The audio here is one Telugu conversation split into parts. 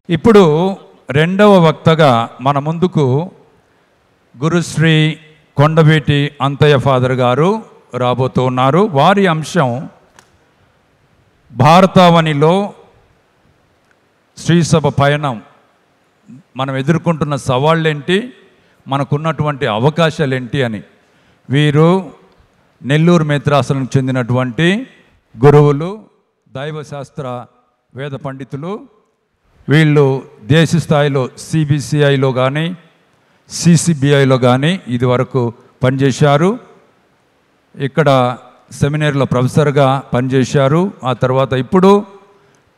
ఇప్పుడు రెండవ వక్తగా మన ముందుకు గురుశ్రీ కొండవీటి అంతయ్య ఫాదర్ గారు రాబోతూ ఉన్నారు. వారి అంశం భారతావనిలో శ్రీసభ పయనం, మనం ఎదుర్కొంటున్న సవాళ్ళేంటి, మనకున్నటువంటి అవకాశాలేంటి అని. వీరు నెల్లూరు మేత్రాసనకు చెందినటువంటి గురువులు, దైవశాస్త్ర వేద పండితులు. వీళ్ళు దేశ స్థాయిలో సిబిసిఐలో కానీ సిసిబిఐలో కానీ ఇది వరకు పనిచేశారు. ఇక్కడ సెమినార్లో ప్రొఫెసర్గా పనిచేశారు. ఆ తర్వాత ఇప్పుడు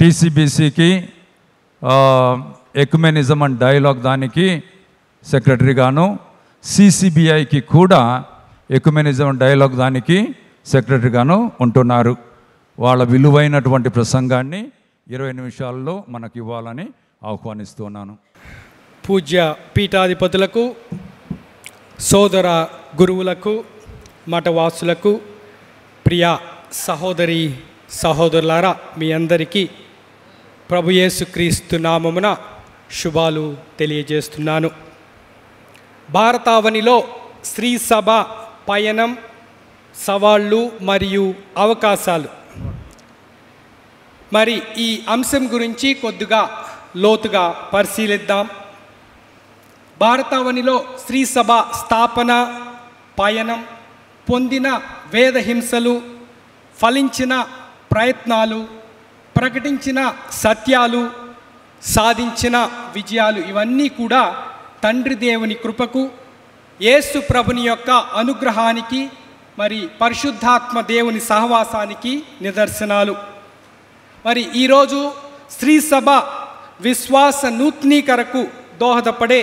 టీసీబీసీకి ఎక్యుమెనిజం అండ్ డైలాగ్ దానికి సెక్రటరీగాను, సిసిబిఐకి కూడా ఎక్యుమెనిజం అండ్ డైలాగ్ దానికి సెక్రటరీగాను ఉంటున్నారు. వాళ్ళ విలువైనటువంటి ప్రసంగాన్ని 20 నిమిషాల్లో మనకు ఇవ్వాలని ఆహ్వానిస్తున్నాను. పూజ్య పీఠాధిపతులకు, సోదర గురువులకు, మఠవాసులకు, ప్రియ సహోదరి సహోదరులారా, మీ అందరికీ ప్రభు యేసుక్రీస్తు నామమున శుభాలు తెలియజేస్తున్నాను. భారతావనిలో శ్రీ సభ పయనం, సవాళ్ళు మరియు అవకాశాలు. మరి ఈ అంశం గురించి కొద్దిగా లోతుగా పరిశీలిద్దాం. భారతావనిలో శ్రీ సభ స్థాపన, పయనం, పొందిన వేదహింసలు, ఫలించిన ప్రయత్నాలు, ప్రకటించిన సత్యాలు, సాధించిన విజయాలు, ఇవన్నీ కూడా తండ్రి దేవుని కృపకు, యేసు ప్రభుని యొక్క అనుగ్రహానికి, మరి పరిశుద్ధాత్మ దేవుని సహవాసానికి నిదర్శనాలు. మరి ఈరోజు శ్రీ సభ విశ్వాస నూతనీకరణకు దోహదపడే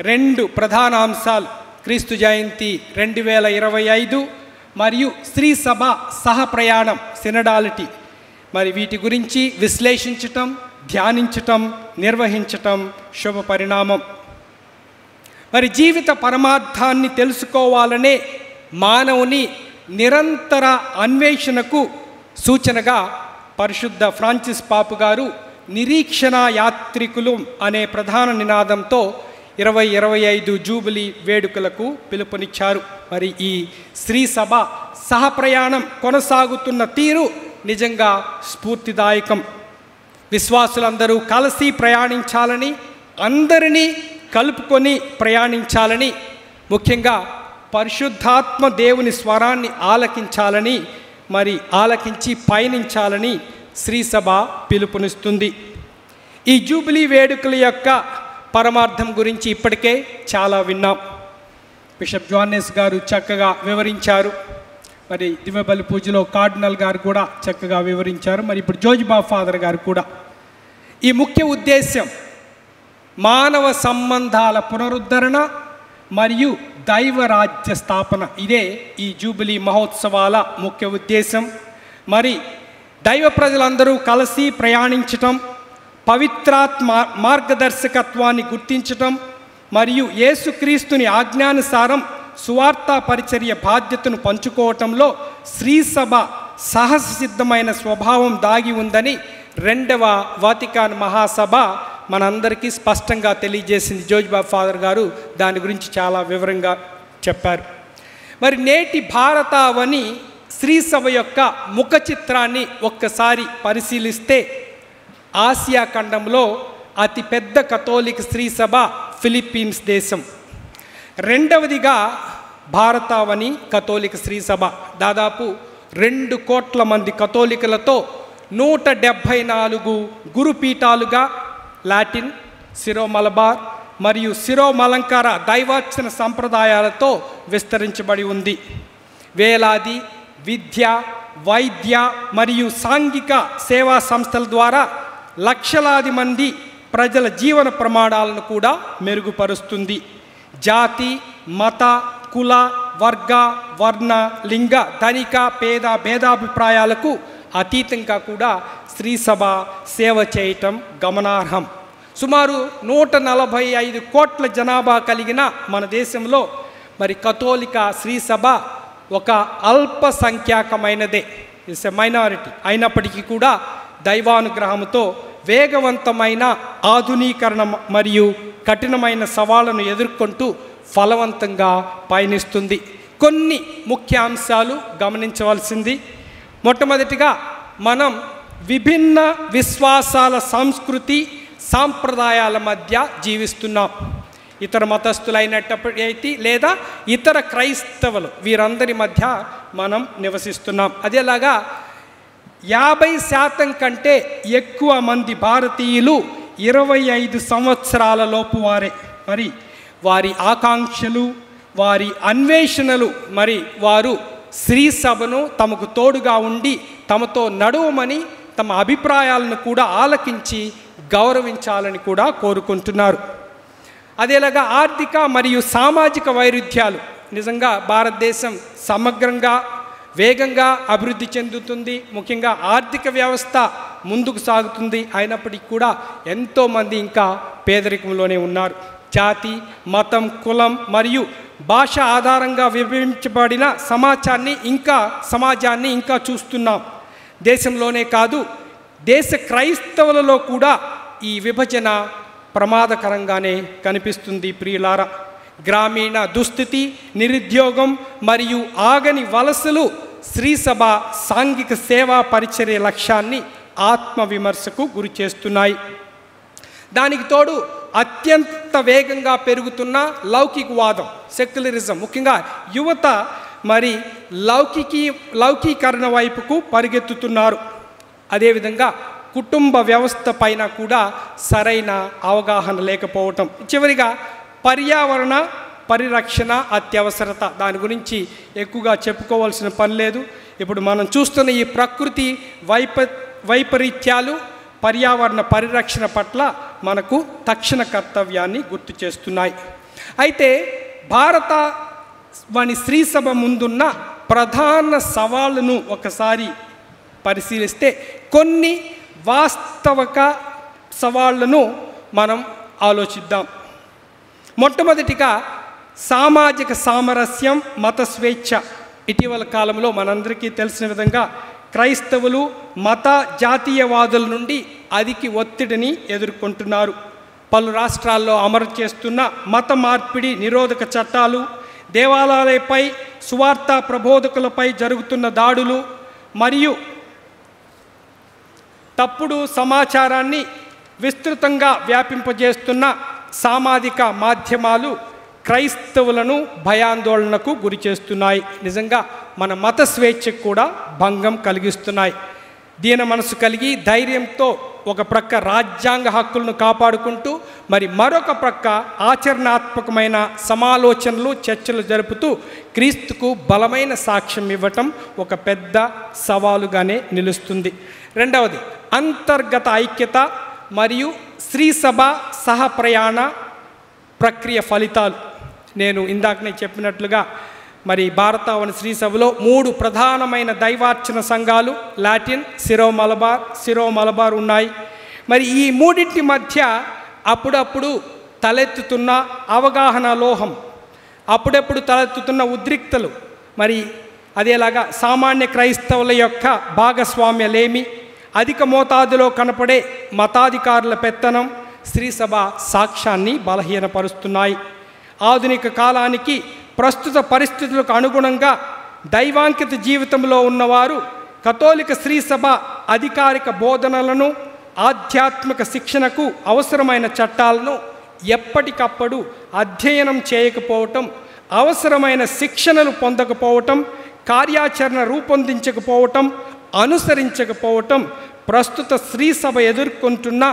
2 ప్రధాన అంశాలు, క్రీస్తు జయంతి 2025 మరియు శ్రీ సభ సహప్రయాణం సినడాలిటీ, మరి వీటి గురించి విశ్లేషించటం, ధ్యానించటం, నిర్వహించటం శుభ పరిణామం. మరి జీవిత పరమార్థాన్ని తెలుసుకోవాలనే మానవుని నిరంతర అన్వేషణకు సూచనగా పరిశుద్ధ ఫ్రాన్సిస్ పాపు గారు నిరీక్షణ యాత్రికులు అనే ప్రధాన నినాదంతో 2025 జూబిలీ వేడుకలకు పిలుపునిచ్చారు. మరి ఈ శ్రీ సభ సహప్రయాణం కొనసాగుతున్న తీరు నిజంగా స్ఫూర్తిదాయకం. విశ్వాసులందరూ కలిసి ప్రయాణించాలని, అందరినీ కలుపుకొని ప్రయాణించాలని, ముఖ్యంగా పరిశుద్ధాత్మ దేవుని స్వరాన్ని ఆలకించాలని, మరి ఆలకించి పయనించాలని శ్రీ సభ పిలుపునిస్తుంది. ఈ జూబిలీ వేడుకల యొక్క పరమార్థం గురించి ఇప్పటికే చాలా విన్నాం. బిషప్ జోహన్నెస్ గారు చక్కగా వివరించారు. మరి దివ్యబలి పూజలో కార్డినల్ గారు కూడా చక్కగా వివరించారు. మరి ఇప్పుడు జోజిబా ఫాదర్ గారు కూడా. ఈ ముఖ్య ఉద్దేశ్యం మానవ సంబంధాల పునరుద్ధరణ మరియు దైవరాజ్య స్థాపన. ఇదే ఈ జూబిలీ మహోత్సవాల ముఖ్య ఉద్దేశం. మరి దైవ ప్రజలందరూ కలిసి ప్రయాణించటం, పవిత్రాత్మ మార్గదర్శకత్వాన్ని గుర్తించటం మరియు యేసుక్రీస్తుని ఆజ్ఞానుసారం సువార్తా పరిచర్య బాధ్యతను పంచుకోవటంలో శ్రీసభ సహసిద్ధమైన స్వభావం దాగి ఉందని 2వ వాటికన్ మహాసభ మనందరికీ స్పష్టంగా తెలియజేసింది. జోజిబా ఫాదర్ గారు దాని గురించి చాలా వివరంగా చెప్పారు. మరి నేటి భారతావని శ్రీసభ యొక్క ముఖ చిత్రాన్ని ఒక్కసారి పరిశీలిస్తే, ఆసియా ఖండంలో అతి పెద్ద కథోలిక శ్రీసభ ఫిలిప్పీన్స్ దేశం. 2వదిగా భారతావని కథోలిక శ్రీసభ దాదాపు 2 కోట్ల మంది కథోలికలతో 174 గురుపీఠాలుగా లాటిన్, సిరో మలబార్ మరియు సిరో మలంకార దైవార్చన సంప్రదాయాలతో విస్తరించబడి ఉంది. వేలాది విద్య, వైద్య మరియు సాంఘిక సేవా సంస్థల ద్వారా లక్షలాది మంది ప్రజల జీవన ప్రమాణాలను కూడా మెరుగుపరుస్తుంది. జాతి, మత, కుల, వర్గ, వర్ణ, లింగ, ధనిక, పేద భేదాభిప్రాయాలకు అతీతంగా కూడా శ్రీసభ సేవ చేయటం గమనార్హం. సుమారు 145 కోట్ల జనాభా కలిగిన మన దేశంలో మరి కథోలిక శ్రీసభ ఒక అల్పసంఖ్యాకమైనదే, ఇట్స్ ఎ మైనారిటీ అయినప్పటికీ కూడా దైవానుగ్రహంతో వేగవంతమైన ఆధునీకరణ మరియు కఠినమైన సవాళ్లను ఎదుర్కొంటూ ఫలవంతంగా పయనిస్తుంది. కొన్ని ముఖ్య అంశాలు గమనించవలసింది. మొట్టమొదటిగా మనం విభిన్న విశ్వాసాల సంస్కృతి సాంప్రదాయాల మధ్య జీవిస్తున్నాం. ఇతర మతస్థులైనప్పటికీ లేదా ఇతర క్రైస్తవులు వీరందరి మధ్య మనం నివసిస్తున్నాం. అదేలాగా 50% కంటే ఎక్కువ మంది భారతీయులు 25 సంవత్సరాల లోపు వారే. మరి వారి ఆకాంక్షలు, వారి అన్వేషణలు, మరి వారు శ్రీ సభను తమకు తోడుగా ఉండి తమతో నడువమని తమ అభిప్రాయాలను కూడా ఆలకించి గౌరవించాలని కూడా కోరుకుంటున్నారు. అదేలాగా ఆర్థిక మరియు సామాజిక వైరుధ్యాలు, నిజంగా భారతదేశం సమగ్రంగా వేగంగా అభివృద్ధి చెందుతుంది. ముఖ్యంగా ఆర్థిక వ్యవస్థ ముందుకు సాగుతుంది. అయినప్పటికీ కూడా ఎంతోమంది ఇంకా పేదరికంలోనే ఉన్నారు. జాతి, మతం, కులం మరియు భాష ఆధారంగా విభజించబడిన సమాజాన్ని ఇంకా చూస్తున్నాం. దేశంలోనే కాదు, దేశ క్రైస్తవులలో కూడా ఈ విభజన ప్రమాదకరంగానే కనిపిస్తుంది. ప్రియులారా, గ్రామీణ దుస్థితి, నిరుద్యోగం మరియు ఆగని వలసలు శ్రీసభ సాంఘిక సేవా పరిచర్య లక్ష్యాన్ని ఆత్మవిమర్శకు గురి చేస్తున్నాయి. దానికి తోడు అత్యంత వేగంగా పెరుగుతున్న లౌకికవాదం, సెక్యులరిజం, ముఖ్యంగా యువత మరి లౌకీకరణ వైపుకు పరిగెత్తుతున్నారు. అదేవిధంగా కుటుంబ వ్యవస్థ పైన కూడా సరైన అవగాహన లేకపోవటం. చివరిగా పర్యావరణ పరిరక్షణ అత్యవసరత. దాని గురించి ఎక్కువగా చెప్పుకోవాల్సిన పని లేదు. ఇప్పుడు మనం చూస్తున్న ఈ ప్రకృతి వైపరీత్యాలు పర్యావరణ పరిరక్షణ పట్ల మనకు తక్షణ కర్తవ్యాన్ని గుర్తు చేస్తున్నాయి. అయితే భారతవాణి శ్రీ సభ ముందున్న ప్రధాన సవాళ్ళను ఒకసారి పరిశీలిస్తే కొన్ని వాస్తవిక సవాళ్లను మనం ఆలోచిద్దాం. మొట్టమొదటిగా సామాజిక సామరస్యం, మత స్వేచ్ఛ. ఇటీవల కాలంలో మనందరికీ తెలిసిన విధంగా క్రైస్తవులు మత జాతీయవాదుల నుండి అధిక ఒత్తిడిని ఎదుర్కొంటున్నారు. పలు రాష్ట్రాల్లో అమలు చేస్తున్న మత మార్పిడి నిరోధక చట్టాలు, దేవాలయాలపై, సువార్త ప్రబోధకులపై జరుగుతున్న దాడులు మరియు తప్పుడు సమాచారాన్ని విస్తృతంగా వ్యాపింపజేస్తున్న సామాజిక మాధ్యమాలు క్రైస్తవులను భయాందోళనకు గురి చేస్తున్నాయి. నిజంగా మన మత స్వేచ్ఛకు కూడా భంగం కలిగిస్తున్నాయి. దీన మనసు కలిగి ధైర్యంతో ఒక ప్రక్క రాజ్యాంగ హక్కులను కాపాడుకుంటూ మరి మరొక ప్రక్క ఆచరణాత్మకమైన సమాలోచనలు, చర్చలు జరుపుతూ క్రీస్తుకు బలమైన సాక్ష్యం ఇవ్వటం ఒక పెద్ద సవాలుగానే నిలుస్తుంది. రెండవది అంతర్గత ఐక్యత మరియు శ్రీసభ సహప్రయాణ ప్రక్రియ ఫలితాలు. నేను ఇందాకనే చెప్పినట్లుగా మరి భారతవాణి శ్రీసభలో 3 ప్రధానమైన దైవార్చన సంఘాలు లాటిన్, సిరో మలబార్ ఉన్నాయి. మరి ఈ మూడింటి మధ్య అప్పుడప్పుడు తలెత్తుతున్న అవగాహన లోహం, అప్పుడప్పుడు తలెత్తుతున్న ఉద్రిక్తలు, మరి అదేలాగా సామాన్య క్రైస్తవుల యొక్క భాగస్వామ్యలేమి, అధిక మోతాదులో కనపడే మతాధికారుల పెత్తనం శ్రీసభ సాక్ష్యాన్ని బలహీనపరుస్తున్నాయి. ఆధునిక కాలానికి ప్రస్తుత పరిస్థితులకు అనుగుణంగా దైవాంకిత జీవితంలో ఉన్నవారు కథోలిక శ్రీసభ అధికారిక బోధనలను, ఆధ్యాత్మిక శిక్షణకు అవసరమైన చట్టాలను ఎప్పటికప్పుడు అధ్యయనం చేయకపోవటం, అవసరమైన శిక్షణలు పొందకపోవటం, కార్యాచరణ రూపొందించకపోవటం, అనుసరించకపోవటం ప్రస్తుత శ్రీసభ ఎదుర్కొంటున్న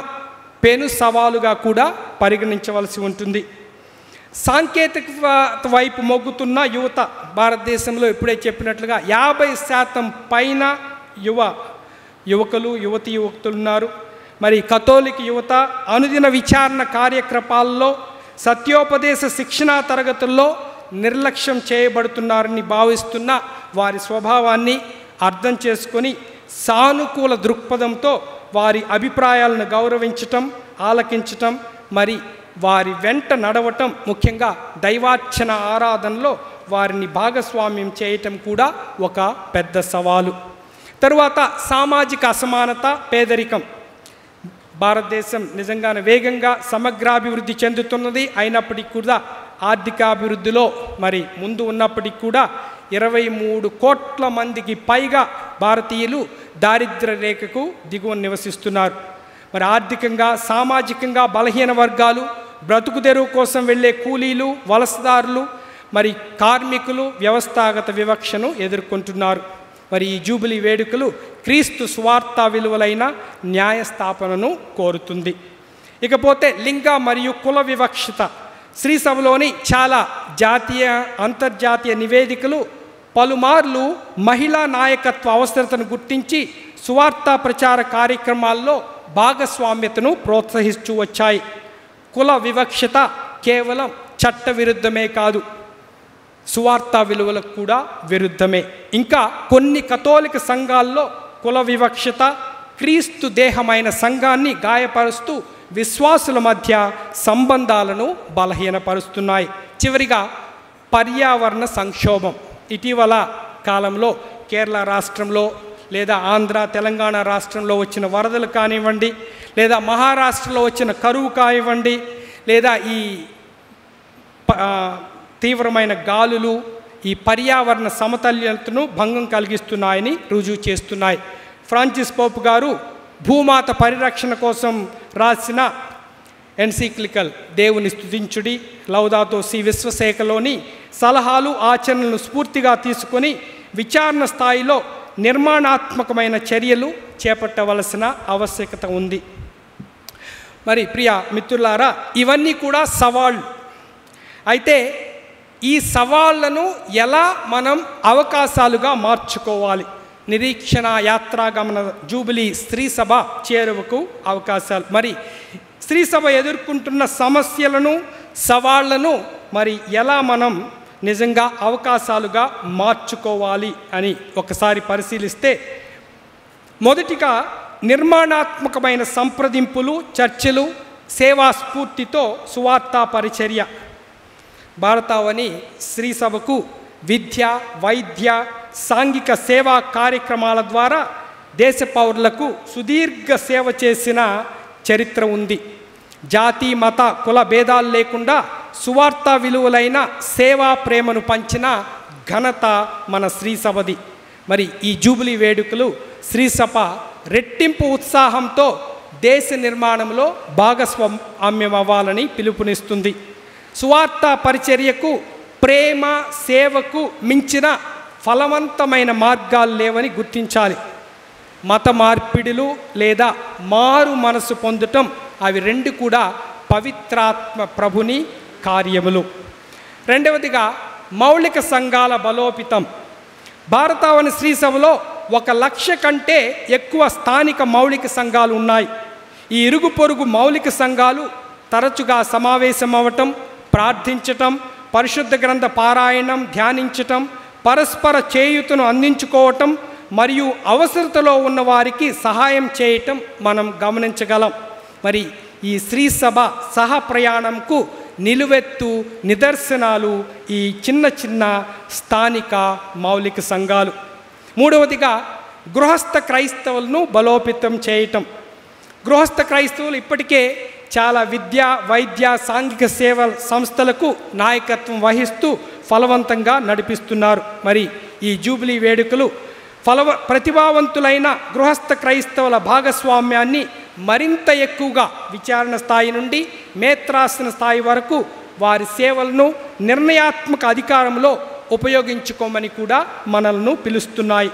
పెను సవాలుగా కూడా పరిగణించవలసి ఉంటుంది. సాంకేతికత వైపు మొగ్గుతున్న యువత, భారతదేశంలో ఇప్పుడే చెప్పినట్లుగా 50% పైన యువతులు ఉన్నారు. మరి కథోలిక యువత అనుదిన విచారణ కార్యక్రమాల్లో, సత్యోపదేశ శిక్షణా తరగతుల్లో నిర్లక్ష్యం చేయబడుతున్నారని భావిస్తున్న వారి స్వభావాన్ని అర్థం చేసుకొని సానుకూల దృక్పథంతో వారి అభిప్రాయాలను గౌరవించటం, ఆలకించటం, మరి వారి వెంట నడవటం, ముఖ్యంగా దైవార్చన ఆరాధనలో వారిని భాగస్వామ్యం చేయటం కూడా ఒక పెద్ద సవాలు. తరువాత సామాజిక అసమానత, పేదరికం. భారతదేశం నిజంగానే వేగంగా సమగ్రాభివృద్ధి చెందుతున్నది. అయినప్పటికీ కూడా ఆర్థికాభివృద్ధిలో మరి ముందు ఉన్నప్పటికీ కూడా 23 కోట్ల మందికి పైగా భారతీయులు దారిద్ర్య రేఖకు దిగువన నివసిస్తున్నారు. మరి ఆర్థికంగా సామాజికంగా బలహీన వర్గాలు, బ్రతుకు తెరువు కోసం వెళ్ళే కూలీలు, వలసదారులు, మరి కార్మికులు వ్యవస్థాగత వివక్షను ఎదుర్కొంటున్నారు. మరి ఈ జూబిలీ వేడుకలు క్రీస్తు స్వార్థ విలువలైన న్యాయస్థాపనను కోరుతుంది. ఇకపోతే లింగ మరియు కుల వివక్షత. శ్రీసభలోని చాలా జాతీయ అంతర్జాతీయ నివేదికలు పలుమార్లు మహిళా నాయకత్వ అవసరతను గుర్తించి సువార్త ప్రచార కార్యక్రమాల్లో భాగస్వామ్యతను ప్రోత్సహిస్తూ వచ్చాయి. కుల వివక్షత కేవలం చట్ట విరుద్ధమే కాదు, సువార్త విలువలకు కూడా విరుద్ధమే. ఇంకా కొన్ని కథోలిక సంఘాల్లో కుల వివక్షత క్రీస్తు దేహమైన సంఘాన్ని గాయపరుస్తూ విశ్వాసుల మధ్య సంబంధాలను బలహీనపరుస్తున్నాయి. చివరిగా పర్యావరణ సంక్షోభం. ఇటీవల కాలంలో కేరళ రాష్ట్రంలో లేదా ఆంధ్ర తెలంగాణ రాష్ట్రంలో వచ్చిన వరదలు కానివ్వండి, లేదా మహారాష్ట్రలో వచ్చిన కరువు కానివ్వండి, లేదా ఈ తీవ్రమైన గాలులు ఈ పర్యావరణ సమతుల్యతను భంగం కలిగిస్తున్నాయని రుజువు చేస్తున్నాయి. ఫ్రాన్సిస్ పోప్ గారు భూమాత పరిరక్షణ కోసం రాసిన ఎన్సిక్లికల్ దేవుని స్తుతించుడి లౌదాతో సి విశ్వసేకలోని సలహాలు ఆచరణలను స్ఫూర్తిగా తీసుకొని విచారణ స్థాయిలో నిర్మాణాత్మకమైన చర్యలు చేపట్టవలసిన ఆవశ్యకత ఉంది. మరి ప్రియ మిత్రులారా, ఇవన్నీ కూడా సవాళ్ళు. అయితే ఈ సవాళ్లను ఎలా మనం అవకాశాలుగా మార్చుకోవాలి? నిరీక్షణ యాత్రాగమన జూబిలీ స్త్రీ సభ చేరువకు అవకాశాలు. మరి స్త్రీ సభ ఎదుర్కొంటున్న సమస్యలను సవాళ్లను మరి ఎలా మనం నిజంగా అవకాశాలుగా మార్చుకోవాలి అని ఒకసారి పరిశీలిస్తే, మొదటిగా నిర్మాణాత్మకమైన సంప్రదింపులు, చర్చలు, సేవా స్ఫూర్తితో సువార్తా పరిచర్య. భారతావని స్త్రీ సభకు విద్య, వైద్య, సాంఘిక సేవా కార్యక్రమాల ద్వారా దేశ పౌరులకు సుదీర్ఘ సేవ చేసిన చరిత్ర ఉంది. జాతి, మత, కుల భేదాలు లేకుండా సువార్త విలువలైన సేవా ప్రేమను పంచిన ఘనత మన స్త్రీ సభది. మరి ఈ జూబిలీ వేడుకలు స్త్రీ సభ రెట్టింపు ఉత్సాహంతో దేశ నిర్మాణంలో భాగస్వామ్యం అవ్వాలని పిలుపునిస్తుంది. సువార్త పరిచర్యకు, ప్రేమ సేవకు మించిన ఫలవంతమైన మార్గాలు లేవని గుర్తించాలి. మత మార్పిడులు లేదా మారు మనసు పొందటం, అవి రెండు కూడా పవిత్రాత్మ ప్రభుని కార్యములు. రెండవదిగా మౌలిక సంఘాల బలోపేతం. భారతావని స్త్రీ సభలో 1,00,000 కంటే ఎక్కువ స్థానిక మౌలిక సంఘాలు ఉన్నాయి. ఈ ఇరుగు పొరుగు మౌలిక సంఘాలు తరచుగా సమావేశమవటం, ప్రార్థించటం, పరిశుద్ధ గ్రంథ పారాయణం, ధ్యానించటం, పరస్పర చేయూతను అందించుకోవటం మరియు అవసరతలో ఉన్న వారికి సహాయం చేయటం మనం గమనించగలం. మరి ఈ స్త్రీ సభ సహ ప్రయాణంకు నిలువెత్తు నిదర్శనాలు ఈ చిన్న చిన్న స్థానిక మౌలిక సంఘాలు. మూడవదిగా గృహస్థ క్రైస్తవులను బలోపేతం చేయటం. గృహస్థ క్రైస్తవులు ఇప్పటికే చాలా విద్య, వైద్య, సాంఘిక సేవల సంస్థలకు నాయకత్వం వహిస్తూ ఫలవంతంగా నడిపిస్తున్నారు. మరి ఈ జూబిలీ వేడుకలు ప్రతిభావంతులైన గృహస్థ క్రైస్తవుల భాగస్వామ్యాన్ని మరింత ఎక్కువగా విచారణ స్థాయి నుండి మేత్రాసన స్థాయి వరకు వారి సేవలను నిర్ణయాత్మక అధికారంలో ఉపయోగించుకోమని కూడా మనల్ని పిలుస్తున్నాయి.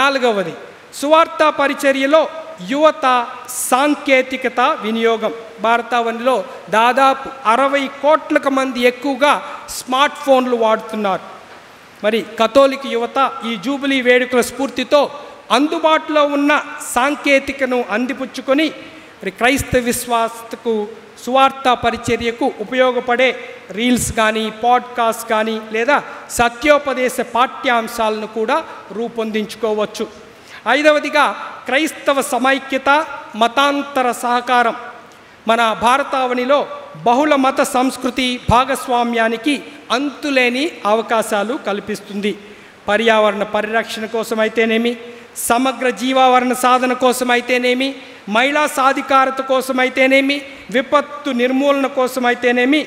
నాలుగవది, సువార్త పరిచర్యలో యువత సాంకేతికత వినియోగం. భారతావనిలో దాదాపు 60 కోట్లకు మంది ఎక్కువగా స్మార్ట్ ఫోన్లు వాడుతున్నారు. మరి కథోలిక యువత ఈ జూబిలీ వేడుకల స్ఫూర్తితో అందుబాటులో ఉన్న సాంకేతికను అందిపుచ్చుకొని క్రైస్తవ విశ్వాసకు, సువార్త పరిచర్యకు ఉపయోగపడే రీల్స్ కానీ, పాడ్కాస్ట్ కానీ లేదా సత్యోపదేశ పాఠ్యాంశాలను కూడా రూపొందించుకోవచ్చు. ఐదవదిగా క్రైస్తవ సమైక్యత, మతాంతర సహకారం. మన భారతావనిలో బహుళ మత సంస్కృతి భాగస్వామ్యానికి అంతులేని అవకాశాలు కల్పిస్తుంది. పర్యావరణ పరిరక్షణ కోసం అయితేనేమి, సమగ్ర జీవావరణ సాధన కోసమైతేనేమి, మహిళా సాధికారత కోసమైతేనేమి, విపత్తు నిర్మూలన కోసమైతేనేమి,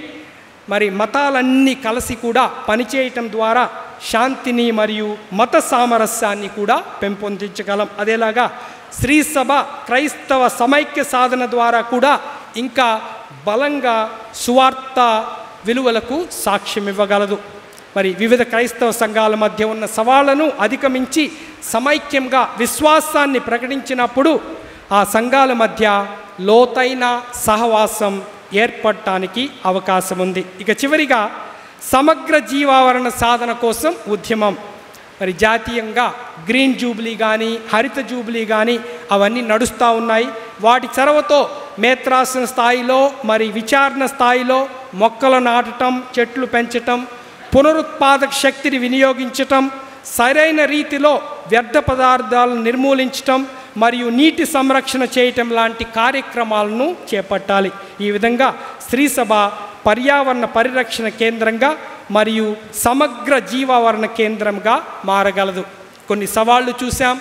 మరి మతాలన్నీ కలిసి కూడా పనిచేయటం ద్వారా శాంతిని మరియు మత సామరస్యాన్ని కూడా పెంపొందించగలం. అదేలాగా శ్రీ సభ క్రైస్తవ సమైక్య సాధన ద్వారా కూడా ఇంకా బలంగా సువార్త విలువలకు సాక్ష్యం ఇవ్వగలదు. మరి వివిధ క్రైస్తవ సంఘాల మధ్య ఉన్న సవాళ్లను అధిగమించి సమైక్యంగా విశ్వాసాన్ని ప్రకటించినప్పుడు ఆ సంఘాల మధ్య లోతైన సహవాసం ఏర్పడటానికి అవకాశం ఉంది. ఇక చివరిగా సమగ్ర జీవావరణ సాధన కోసం ఉద్యమం. మరి జాతీయంగా గ్రీన్ జూబ్లీ కానీ హరిత జూబ్లీ కానీ అవన్నీ నడుస్తూ ఉన్నాయి. వాటి చొరవతో మేత్రాసన స్థాయిలో మరి విచారణ స్థాయిలో మొక్కలు నాటడం, చెట్లు పెంచటం, పునరుత్పాదక శక్తిని వినియోగించటం, సరైన రీతిలో వ్యర్థ పదార్థాలను నిర్మూలించటం మరియు నీటి సంరక్షణ చేయటం లాంటి కార్యక్రమాలను చేపట్టాలి. ఈ విధంగా శ్రీ సభ పర్యావరణ పరిరక్షణ కేంద్రంగా మరియు సమగ్ర జీవావరణ కేంద్రంగా మారగలదు. కొన్ని సవాళ్లు చూసాం,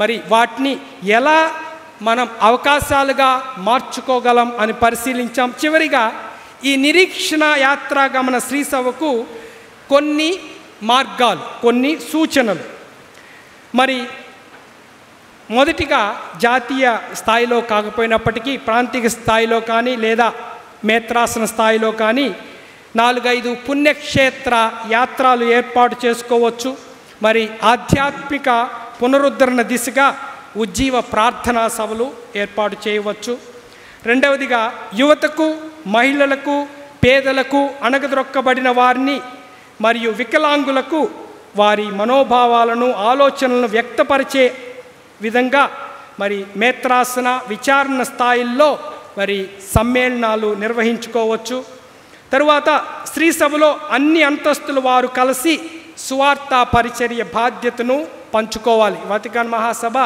మరి వాటిని ఎలా మనం అవకాశాలుగా మార్చుకోగలం అని పరిశీలించాం. చివరిగా ఈ నిరీక్షణ యాత్రాగమన శ్రీ సభకు కొన్ని మార్గాలు, కొన్ని సూచనలు. మరి మొదటిగా జాతీయ స్థాయిలో కాకపోయినప్పటికీ ప్రాంతీయ స్థాయిలో కానీ లేదా మేత్రాసన స్థాయిలో కానీ 4-5 పుణ్యక్షేత్ర యాత్రలు ఏర్పాటు చేసుకోవచ్చు. మరి ఆధ్యాత్మిక పునరుద్ధరణ దిశగా ఉజ్జీవ ప్రార్థనా సభలు ఏర్పాటు చేయవచ్చు. రెండవదిగా యువతకు, మహిళలకు, పేదలకు, అణగద్రొక్కబడిన వారిని మరియు వికలాంగులకు వారి మనోభావాలను, ఆలోచనలను వ్యక్తపరిచే విధంగా మరి మేత్రాసన విచారణ స్థాయిల్లో మరి సమ్మేళనాలు నిర్వహించుకోవచ్చు. తరువాత శ్రీ సభలో అన్ని అంతస్తుల వారు కలిసి సువార్త పరిచర్య బాధ్యతను పంచుకోవాలి. వతికాన్ మహాసభ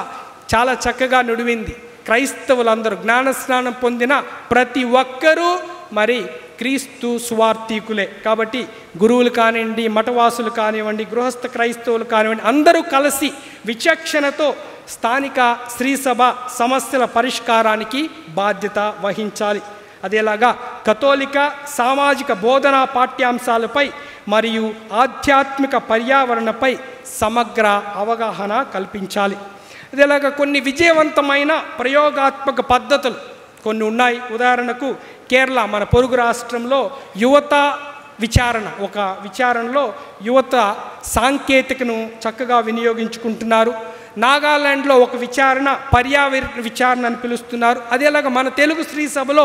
చాలా చక్కగా నుడివింది. క్రైస్తవులందరూ జ్ఞానస్నానం పొందిన ప్రతి ఒక్కరూ మరి క్రీస్తు సువార్థికులే. కాబట్టి గురువులు కానివ్వండి, మఠవాసులు కానివ్వండి, గృహస్థ క్రైస్తవులు కానివ్వండి, అందరూ కలిసి విచక్షణతో స్థానిక శ్రీ సభ సమస్యల పరిష్కారానికి బాధ్యత వహించాలి. అదేలాగా కథోలిక సామాజిక బోధనా పాఠ్యాంశాలపై మరియు ఆధ్యాత్మిక పర్యావరణపై సమగ్ర అవగాహన కల్పించాలి. అదేలాగా కొన్ని విజయవంతమైన ప్రయోగాత్మక పద్ధతులు కొన్ని ఉన్నాయి. ఉదాహరణకు కేరళ, మన పొరుగు రాష్ట్రంలో యువత విచారణ, ఒక విచారణలో యువత సాంకేతికను చక్కగా వినియోగించుకుంటున్నారు. నాగాలాండ్లో ఒక విచారణ పర్యావరణ విచారణ అని పిలుస్తున్నారు. అదేలాగా మన తెలుగు శ్రీ సభలో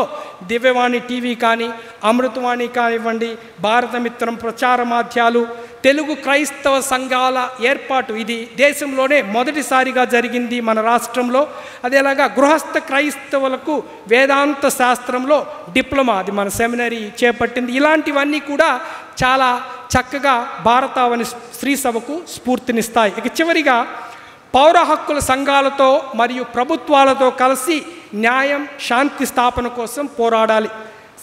దివ్యవాణి టీవీ కానీ, అమృతవాణి కానివ్వండి, భారతమిత్రం ప్రచార మాధ్యాలు, తెలుగు క్రైస్తవ సంఘాల ఏర్పాటు, ఇది దేశంలోనే మొదటిసారిగా జరిగింది మన రాష్ట్రంలో. అదేలాగా గృహస్థ క్రైస్తవులకు వేదాంత శాస్త్రంలో డిప్లొమా, అది మన సెమినరీ చేపట్టింది. ఇలాంటివన్నీ కూడా చాలా చక్కగా భారతావని శ్రీ సభకు స్ఫూర్తినిస్తాయి. ఇక చివరిగా పౌర హక్కుల సంఘాలతో మరియు ప్రభుత్వాలతో కలిసి న్యాయం, శాంతి స్థాపన కోసం పోరాడాలి.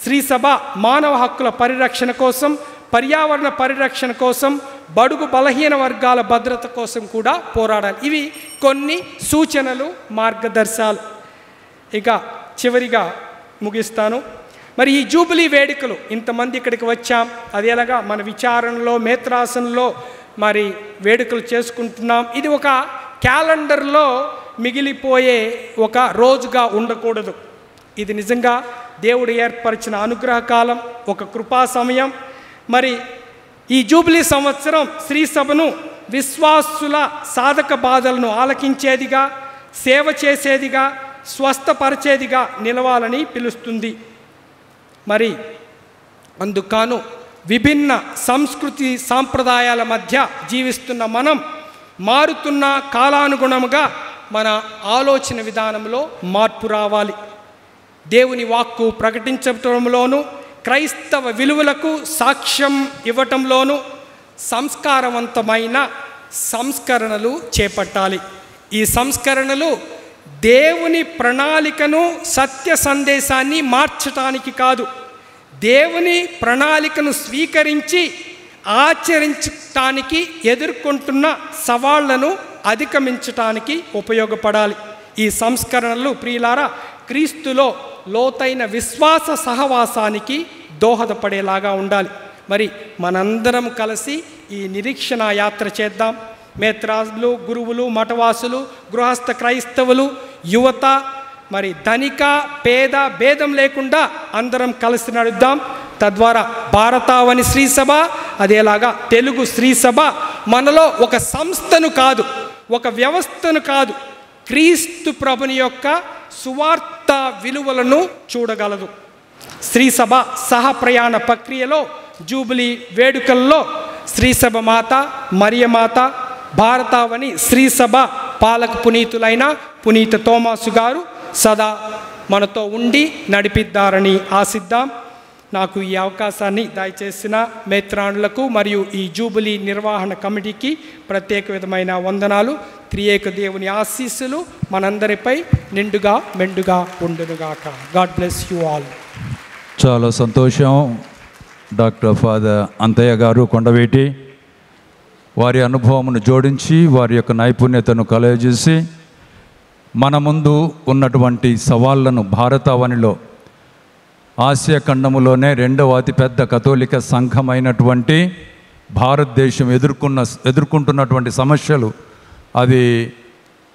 శ్రీ సభ మానవ హక్కుల పరిరక్షణ కోసం, పర్యావరణ పరిరక్షణ కోసం, బడుగు బలహీన వర్గాల భద్రత కోసం కూడా పోరాడాలి. ఇవి కొన్ని సూచనలు, మార్గదర్శకాలు. ఇక చివరిగా ముగిస్తాను. మరి ఈ జూబిలీ వేడుకలు, ఇంతమంది ఇక్కడికి వచ్చాం, అదేలాగా మన విచారణలో మేత్రాసనలో మరి వేడుకలు చేసుకుంటున్నాం. ఇది ఒక క్యాలెండర్లో మిగిలిపోయే ఒక రోజుగా ఉండకూడదు. ఇది నిజంగా దేవుడు ఏర్పరిచిన అనుగ్రహ కాలం, ఒక కృపా సమయం. మరి ఈ జూబిలీ సంవత్సరం శ్రీ సభను విశ్వాసుల సాధక బాధలను ఆలకించేదిగా, సేవ చేసేదిగా, స్వస్థపరిచేదిగా నిలవాలని పిలుస్తుంది. మరి అందుకు విభిన్న సంస్కృతి సాంప్రదాయాల మధ్య జీవిస్తున్న మనం మారుతున్న కాలానుగుణముగా మన ఆలోచన విధానంలో మార్పు రావాలి. దేవుని వాక్కు ప్రకటించడంలోనూ, క్రైస్తవ విలువలకు సాక్ష్యం ఇవ్వటంలోనూ సంస్కారవంతమైన సంస్కరణలు చేపట్టాలి. ఈ సంస్కరణలు దేవుని ప్రణాళికను, సత్య సందేశాన్ని మార్చటానికి కాదు, దేవుని ప్రణాళికను స్వీకరించి ఆచరించటానికి ఎదుర్కొంటున్న సవాళ్లను అధిగమించటానికి ఉపయోగపడాలి. ఈ సంస్కరణలు ప్రియులారా క్రీస్తులో లోతైన విశ్వాస సహవాసానికి దోహదపడేలాగా ఉండాలి. మరి మనందరం కలిసి ఈ నిరీక్షణ యాత్ర చేద్దాం. మేత్రాజులు, గురువులు, మఠవాసులు, గృహస్థ క్రైస్తవులు, యువత, మరి ధనిక పేద భేదం లేకుండా అందరం కలిసి నడుద్దాం. తద్వారా భారతావని శ్రీ సభ, అదేలాగా తెలుగు శ్రీ సభ మనలో ఒక సంస్థను కాదు, ఒక వ్యవస్థను కాదు, క్రీస్తు ప్రభుని యొక్క సువార్త విలువలను చూడగలదు. శ్రీసభ సహప్రయాణ ప్రక్రియలో జూబిలీ వేడుకల్లో శ్రీసభ మాత, మరియమాత, భారతావని శ్రీసభ పాలక పునీతులైన పునీత తోమాసు గారు సదా మనతో ఉండి నడిపిద్దారని ఆశిద్దాం. నాకు ఈ అవకాశాన్ని దయచేసిన మేత్రాణులకు మరియు ఈ జూబిలీ నిర్వహణ కమిటీకి ప్రత్యేక విధమైన వందనాలు. త్రియేక దేవుని ఆశీస్సులు మనందరిపై నిండుగా మెండుగా ఉండునుగాక. God bless you all. చాలా సంతోషం. డాక్టర్ ఫాదర్ అంతయ్య గారు కొండవేటి వారి అనుభవమును జోడించి వారి యొక్క నైపుణ్యతను కలగజేసి మన ముందు ఉన్నటువంటి సవాళ్లను భారతావనిలో ఆసియా ఖండములోనే రెండవ అతిపెద్ద కథోలిక సంఘమైనటువంటి భారతదేశం ఎదుర్కొంటున్నటువంటి సమస్యలు, అది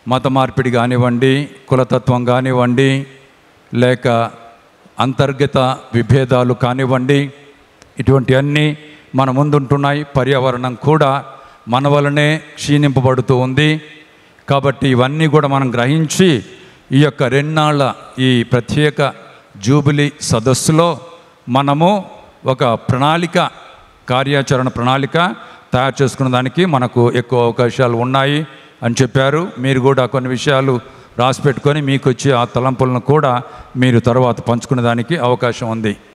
మత మార్పిడి కానివ్వండి, కులతత్వం కానివ్వండి, లేక అంతర్గత విభేదాలు కానివ్వండి, ఇటువంటి అన్నీ మన ముందుంటున్నాయి. పర్యావరణం కూడా మన వలనే క్షీణింపబడుతూ ఉంది. కాబట్టి ఇవన్నీ కూడా మనం గ్రహించి ఈ యొక్క 2 నాళ్ళ ఈ ప్రత్యేక జూబిలీ సదస్సులో మనము ఒక కార్యాచరణ ప్రణాళిక తయారు చేసుకున్న దానికి మనకు ఎక్కువ అవకాశాలు ఉన్నాయి అని చెప్పారు. మీరు కూడా కొన్ని విషయాలు రాసిపెట్టుకొని మీకు వచ్చి ఆ తలంపులను కూడా మీరు తర్వాత పంచుకునే దానికి అవకాశం ఉంది.